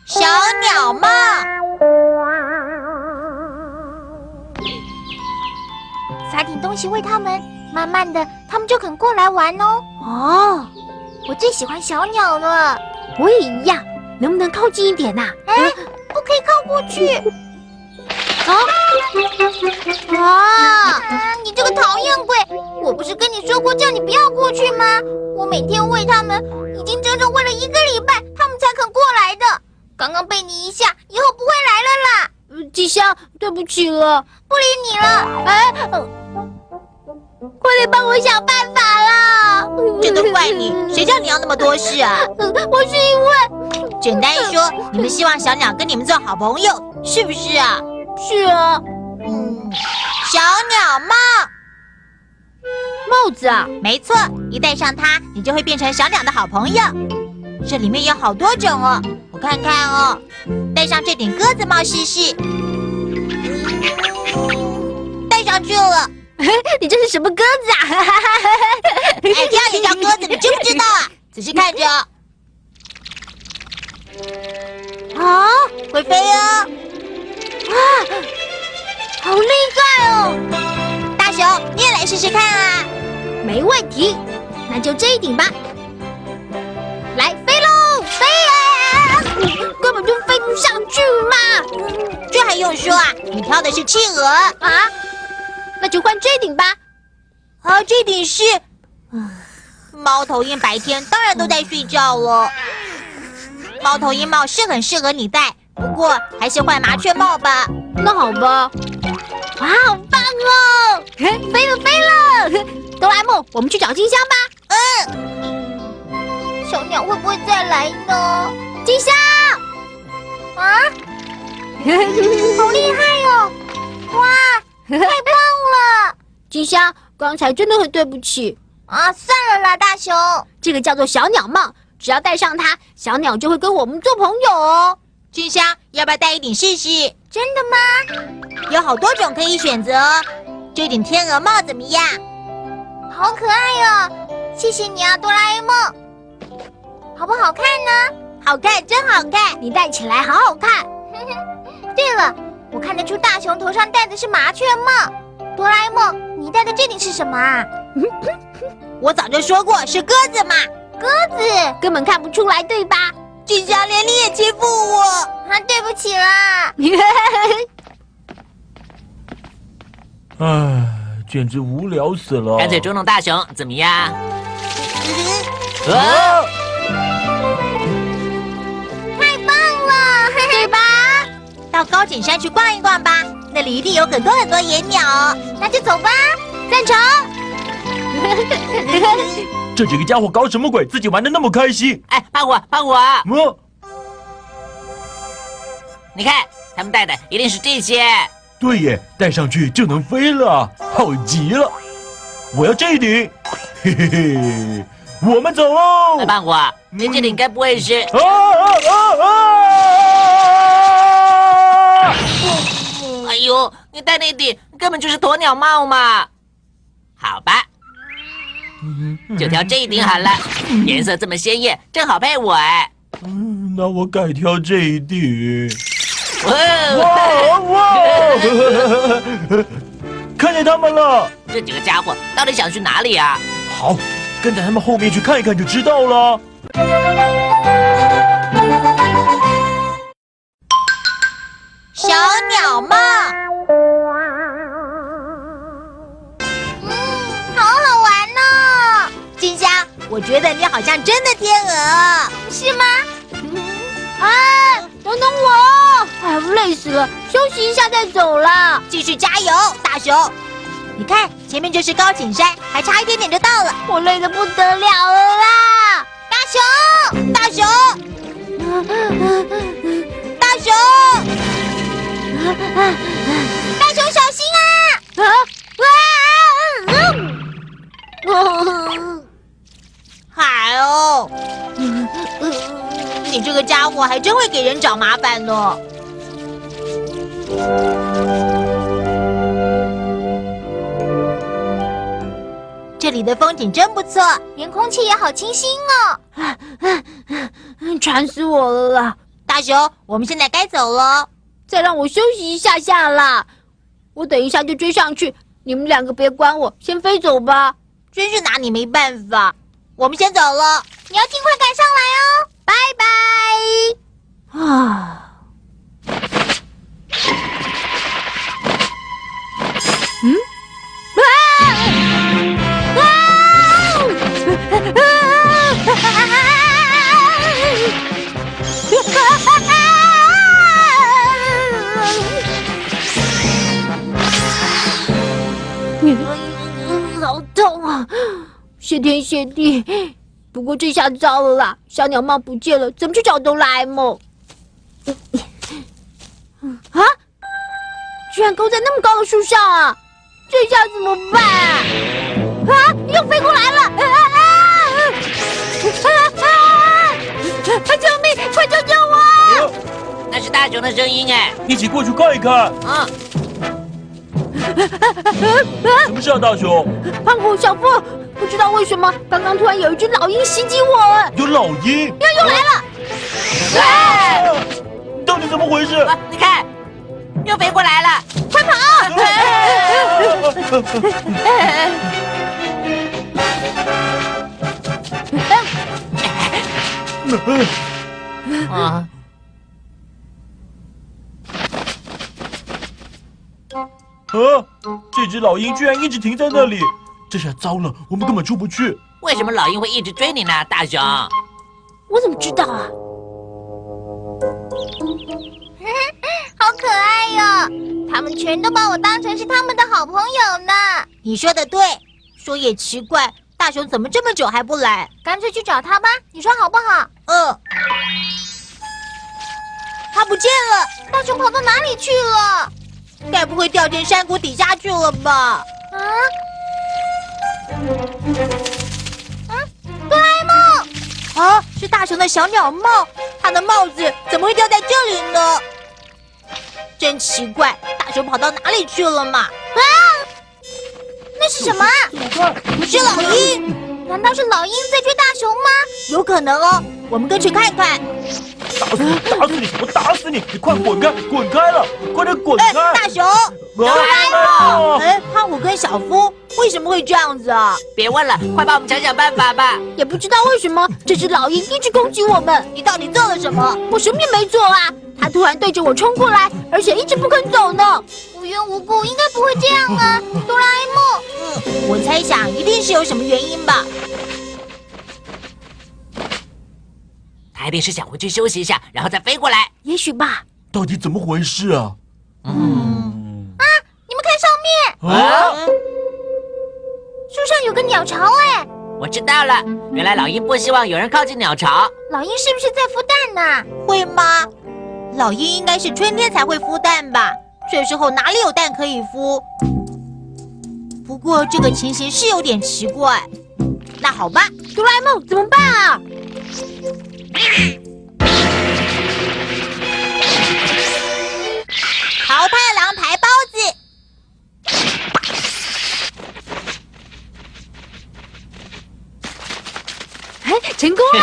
小鸟梦。撒点东西喂它们，慢慢的，它们就肯过来玩哦。哦，我最喜欢小鸟了。我也一样，能不能靠近一点呐？不可以靠过去。你这个讨厌鬼！我不是跟你说过叫你不要过去吗？我每天喂它们，已经整整喂了1个礼拜，它们才肯过来的。刚刚被你一吓，以后不会来了啦。吉祥，对不起了，不理你了。快点帮我想办法啦！这都怪你，谁叫你要那么多事啊？我是因为……简单说，你们希望小鸟跟你们做好朋友，是不是啊？是啊。小鸟帽。帽子啊，没错，一戴上它，你就会变成小鸟的好朋友。这里面有好多种哦，我看看哦。戴上这顶鸽子帽试试，戴上去了。你这是什么鸽子啊？哎，这样也叫鸽子，你知不知道啊？仔细看着。啊，会飞哦！好厉害哦！大熊，你也来试试看啊！没问题，那就这一顶吧。来，飞喽，飞啊！根本就飞不上去嘛！这还用说啊？你挑的是企鹅啊？那就换这顶吧。啊，这顶是……猫头鹰白天当然都在睡觉了。猫头鹰帽是很适合你戴，不过还是换麻雀帽吧。那好吧。哇，好棒哦！飞了飞了！哆啦 A 梦，我们去找金香吧。小鸟会不会再来呢？金香！啊！好厉害哦！哇，太棒了！金香，刚才真的很对不起啊！算了啦，大熊。这个叫做小鸟帽，只要戴上它，小鸟就会跟我们做朋友哦。金香，要不要戴一顶试试？真的吗？有好多种可以选择哦。这顶天鹅帽怎么样？好可爱哦！谢谢你啊，哆啦 A 梦。好不好看呢？好看，真好看！你戴起来好好看。对了，我看得出大熊头上戴的是麻雀帽。哆啦 A 梦，你戴的这顶是什么啊？我早就说过是鸽子嘛。鸽子根本看不出来，对吧？金香，连你也欺负我啊！对不起啦。唉，简直无聊死了。干脆捉弄大熊怎么样？太棒了，对吧？到高景山去逛一逛吧，那里一定有很多很多野鸟哦。那就走吧，赞成。这几个家伙搞什么鬼？自己玩得那么开心。哎，胖虎，你看他们带的一定是这些。对耶，戴上去就能飞了，好极了！我要这顶，嘿嘿嘿，我们走喽！胖虎，你这顶该不会是……哎呦，你戴那顶根本就是鸵鸟帽嘛！好吧，就挑这一顶好了，颜色这么鲜艳，正好配我哎。那我改挑这一顶。哇！看见他们了！这几个家伙到底想去哪里啊？好，跟在他们后面去看一看就知道了。小鸟帽，好好玩呢。金香，我觉得你好像真的天鹅，是吗？等等我！哎，累死了，休息一下再走啦。继续加油，大熊！你看，前面就是高景山，还差一点点就到了。我累得不得了了啦！大熊，大熊，大熊，大熊小心啊！海哦，你这个家伙还真会给人找麻烦呢。这里的风景真不错，连空气也好清新哦。馋死我了啦！大大熊，我们现在该走了。再让我休息一下下啦，我等一下就追上去。你们两个别管我，先飞走吧。真是拿你没办法。我们先走了，你要尽快赶上来哦，拜拜。啊。好痛啊！谢天谢地，不过这下糟了啦，小鸟帽不见了，怎么去找哆啦 A 梦？啊！居然勾在那么高的树上啊！这下怎么办啊？啊！又飞过来了！救命！快救救我！那是大熊的声音哎。一起过去看一看。嗯，什么事啊，大熊？胖虎、小夫，不知道为什么，刚刚突然有一只老鹰袭击我，有老鹰？又来了！啊！到底怎么回事？啊，你看，又飞过来了。快跑！啊，这只老鹰居然一直停在那里，这下糟了，我们根本出不去。为什么老鹰会一直追你呢，大熊？我怎么知道啊？好可爱哟！他们全都把我当成是他们的好朋友呢。你说的对，说也奇怪，大熊怎么这么久还不来？干脆去找他吧，你说好不好？他不见了，大熊跑到哪里去了？该不会掉进山谷底下去了吧？哆啦 A 梦！啊，是大熊的小鸟帽，它的帽子怎么会掉在这里呢？真奇怪，大熊跑到哪里去了嘛？那是什么啊？不是老鹰，难道是老鹰在追大熊吗？有可能哦，我们跟去看看。打死你！打死你！我打死你！你快滚开！滚开了！快点滚开！大熊，啊！胖虎跟小夫为什么会这样子啊？别问了，快帮我们想想办法吧。也不知道为什么这只老鹰一直攻击我们，你到底做了什么？我什么也没做啊！它突然对着我冲过来，而且一直不肯走呢。无缘无故，应该不会这样啊，哆啦 A 梦。我猜想一定是有什么原因吧。他一定是想回去休息一下，然后再飞过来。也许吧。到底怎么回事啊？你们看上面，啊！树上有个鸟巢哎，我知道了，原来老鹰不希望有人靠近鸟巢。老鹰是不是在孵蛋呢？会吗？老鹰应该是春天才会孵蛋吧？这时候哪里有蛋可以孵？不过这个情形是有点奇怪。那好吧，哆啦 A 梦怎么办啊？桃太郎牌包子。哎，成功了！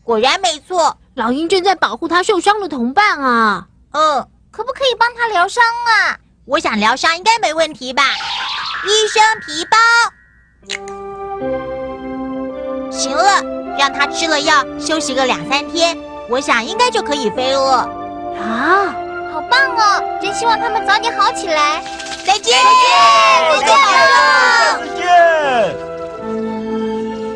果然没错。老鹰正在保护他受伤的同伴啊。可不可以帮他疗伤啊？我想疗伤应该没问题吧？医生皮包。行了，让他吃了药，休息个2-3天，我想应该就可以飞了。啊，好棒哦！真希望他们早点好起来。再见，再见，保重。再见！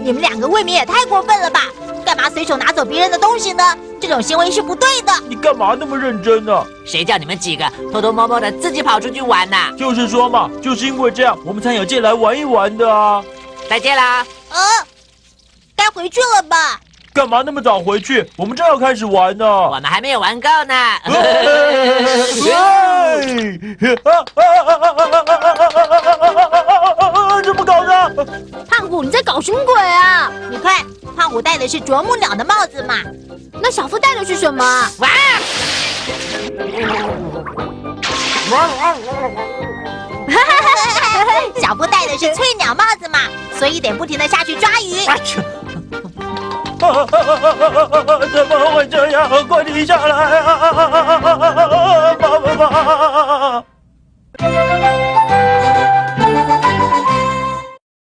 你们两个未免也太过分了吧？干嘛随手拿走别人的东西呢？这种行为是不对的。你干嘛那么认真呢？谁叫你们几个偷偷摸摸的自己跑出去玩呢？就是说嘛，就是因为这样，我们才有借来玩一玩的啊！再见啦！该回去了吧？干嘛那么早回去？我们正要开始玩呢。我们还没有玩够呢。怎么搞的？胖虎，你在搞什么鬼啊？你看，胖虎戴的是啄木鸟的帽子嘛。那小夫戴的是什么啊？哇！小夫戴的是翠鸟帽子嘛，所以得不停的下去抓鱼。怎么会这样？快停下来啊！